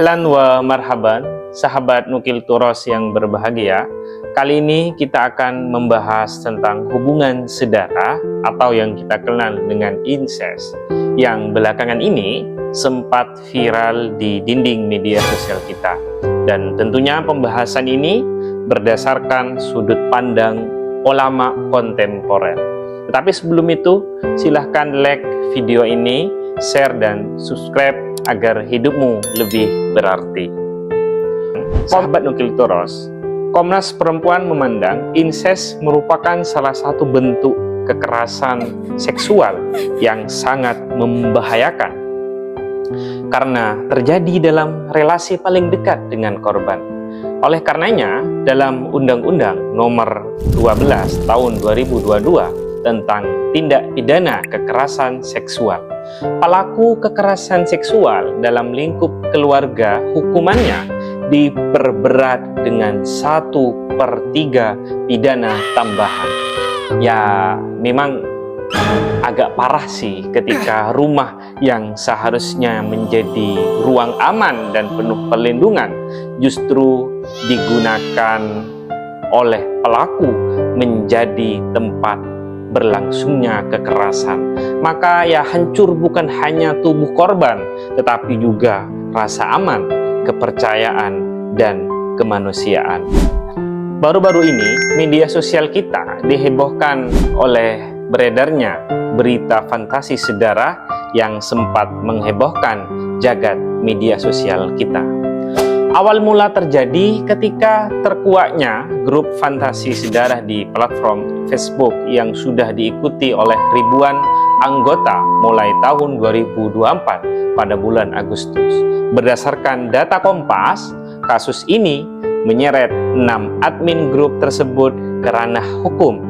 Ahlan wa marhaban, sahabat Nukil Turos yang berbahagia. Kali ini kita akan membahas tentang hubungan sedara atau yang kita kenal dengan incest, yang belakangan ini sempat viral di dinding media sosial kita. Dan tentunya pembahasan ini berdasarkan sudut pandang ulama kontemporer. Tetapi sebelum itu, silahkan like video ini, share dan subscribe agar hidupmu lebih berarti. Sahabat Nukil Turos, Komnas Perempuan memandang incest merupakan salah satu bentuk kekerasan seksual yang sangat membahayakan karena terjadi dalam relasi paling dekat dengan korban. Oleh karenanya, dalam Undang-Undang Nomor 12 Tahun 2022 tentang tindak pidana kekerasan seksual, pelaku kekerasan seksual dalam lingkup keluarga hukumannya diperberat dengan 1/3 pidana tambahan. Ya, memang agak parah sih ketika rumah yang seharusnya menjadi ruang aman dan penuh perlindungan justru digunakan oleh pelaku menjadi tempat berlangsungnya kekerasan. Maka ya hancur bukan hanya tubuh korban, tetapi juga rasa aman, kepercayaan, dan kemanusiaan. Baru-baru ini, media sosial kita dihebohkan oleh beredarnya berita fantasi sedara yang sempat menghebohkan jagat media sosial kita. Awal mula terjadi ketika terkuaknya grup fantasi sedara di platform Facebook yang sudah diikuti oleh ribuan anggota mulai tahun 2024 pada bulan Agustus. Berdasarkan data Kompas, kasus ini menyeret 6 admin grup tersebut ke ranah hukum.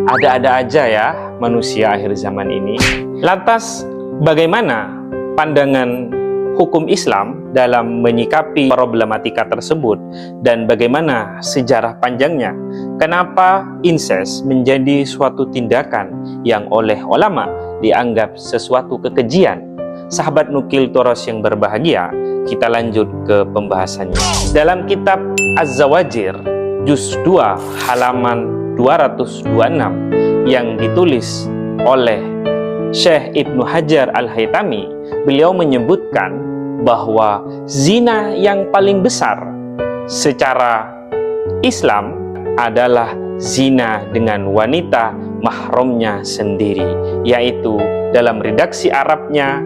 Ada-ada aja ya manusia akhir zaman ini. Lantas, bagaimana pandangan hukum Islam dalam menyikapi problematika tersebut dan bagaimana sejarah panjangnya? Kenapa incest menjadi suatu tindakan yang oleh ulama dianggap sesuatu kekejian? Sahabat Nukil Turos yang berbahagia, kita lanjut ke pembahasannya. Dalam kitab Az-Zawajir, juz 2 halaman 226 yang ditulis oleh Syekh Ibnu Hajar Al-Haytami, beliau menyebutkan bahwa zina yang paling besar secara Islam adalah zina dengan wanita mahramnya sendiri, yaitu dalam redaksi Arabnya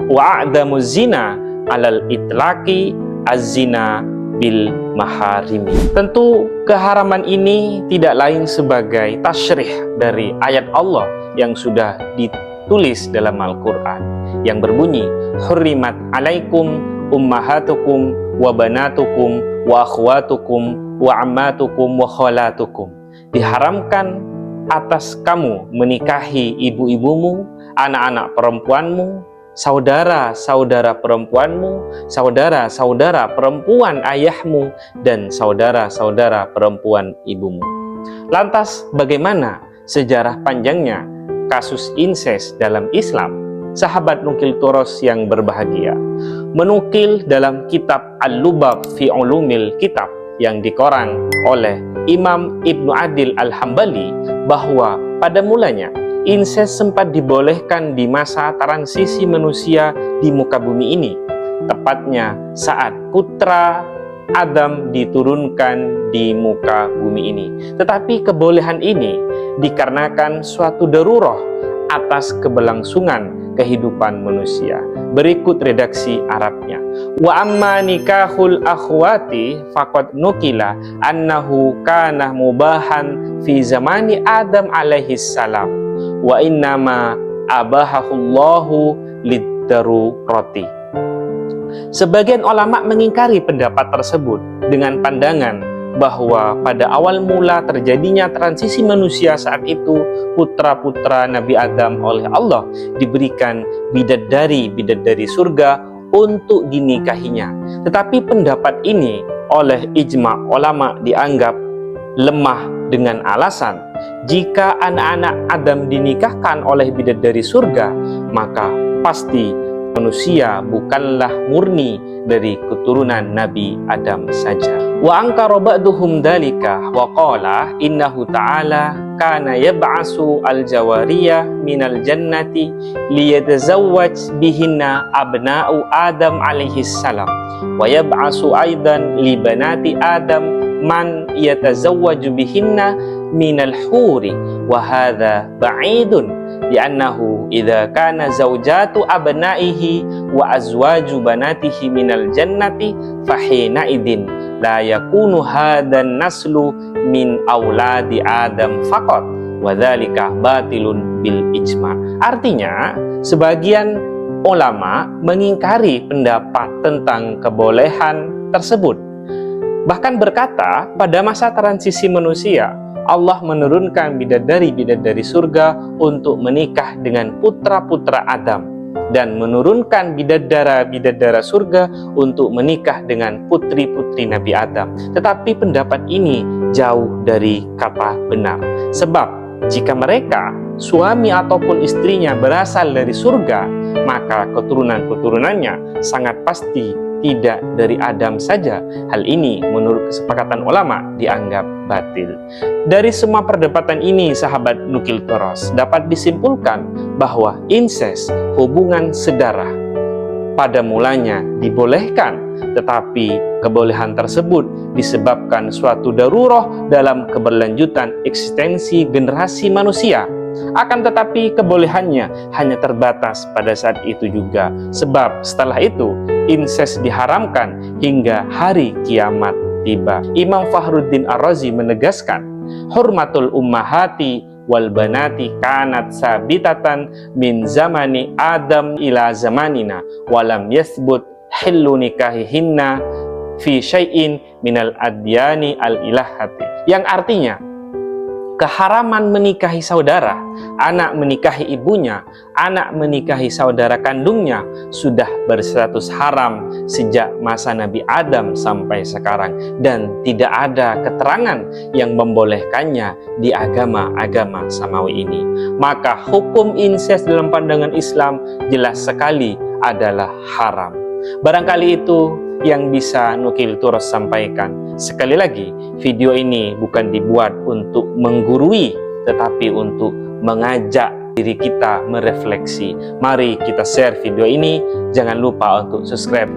wa'adamu zina alal itlaqi az-zina bil maharimi. Tentu keharaman ini tidak lain sebagai tasyrih dari ayat Allah yang sudah ditulis dalam Al-Quran yang berbunyi hurrimat alaikum ummahatukum wa banatukum wa akhwatukum wa ammatukum wa khalatukum. Diharamkan atas kamu menikahi ibu-ibumu, anak-anak perempuanmu, saudara-saudara perempuanmu, saudara-saudara perempuan ayahmu, dan saudara-saudara perempuan ibumu. Lantas bagaimana sejarah panjangnya kasus incest dalam Islam? Sahabat Nukil Turos yang berbahagia, menukil dalam kitab Al-Lubab fi Ulumil Kitab yang dikorang oleh Imam Ibnu Adil Al-Hambali bahwa pada mulanya incest sempat dibolehkan di masa transisi manusia di muka bumi ini, tepatnya saat putra Adam diturunkan di muka bumi ini. Tetapi kebolehan ini dikarenakan suatu darurah atas keberlangsungan kehidupan manusia. Berikut redaksi Arabnya. Wa amma nikahul akhwati faqad nukila annahu kana mubahan fi zamani Adam alaihi salam wa innama abahahullahu liddarurati. Sebagian ulama mengingkari pendapat tersebut dengan pandangan bahwa pada awal mula terjadinya transisi manusia saat itu putra-putra Nabi Adam oleh Allah diberikan bidadari surga untuk dinikahinya. Tetapi pendapat ini oleh ijma ulama dianggap lemah dengan alasan jika anak-anak Adam dinikahkan oleh bidadari surga, maka pasti manusia bukanlah murni dari keturunan Nabi Adam saja. Wa ankara ba'duhum dalika wa qala innahu ta'ala kana yab'asu al-jawariyah minal jannati liyatazawwaj bihinna abna'u Adam alaihi salam wa yab'asu aidan li banati Adam man yatazawwaju bihinna minal huri wa hadha ba'idun li'annahu idza kana zawjatu abna'ihi wa azwaju banatihi minal jannati fahina idin la yakunu hadan naslu min auladi Adam faqat wa dzalika batilun bil ijma. Artinya, sebagian ulama mengingkari pendapat tentang kebolehan tersebut. Bahkan berkata, pada masa transisi manusia, Allah menurunkan bidadari-bidadari surga untuk menikah dengan putra-putra Adam dan menurunkan bidadara-bidadara surga untuk menikah dengan putri-putri Nabi Adam. Tetapi pendapat ini jauh dari kata benar. Sebab jika mereka, suami ataupun istrinya berasal dari surga, maka keturunan-keturunannya sangat pasti tidak dari Adam saja. Hal ini menurut kesepakatan ulama dianggap batil. Dari semua perdebatan ini, sahabat Nukil Toros, dapat disimpulkan bahwa inses, hubungan sedarah, pada mulanya dibolehkan, tetapi kebolehan tersebut disebabkan suatu daruroh dalam keberlanjutan eksistensi generasi manusia. Akan tetapi kebolehannya hanya terbatas pada saat itu juga, sebab setelah itu inses diharamkan hingga hari kiamat tiba. Imam Fakhruddin Ar-Razi menegaskan, hurmatul ummahati wal banati kanat sabitatan min zamani Adam ila zamanina walam yathbut hillu nikahihinna fi syai'in minal adyani al-ilahati. Yang artinya, keharaman menikahi saudara, anak menikahi ibunya, anak menikahi saudara kandungnya sudah berstatus haram sejak masa Nabi Adam sampai sekarang, dan tidak ada keterangan yang membolehkannya di agama-agama samawi ini. Maka hukum inses dalam pandangan Islam jelas sekali adalah haram. Barangkali itu yang bisa Nukil Toros sampaikan. Sekali lagi, video ini bukan dibuat untuk menggurui, tetapi untuk mengajak diri kita merefleksi. Mari kita share video ini. Jangan lupa untuk subscribe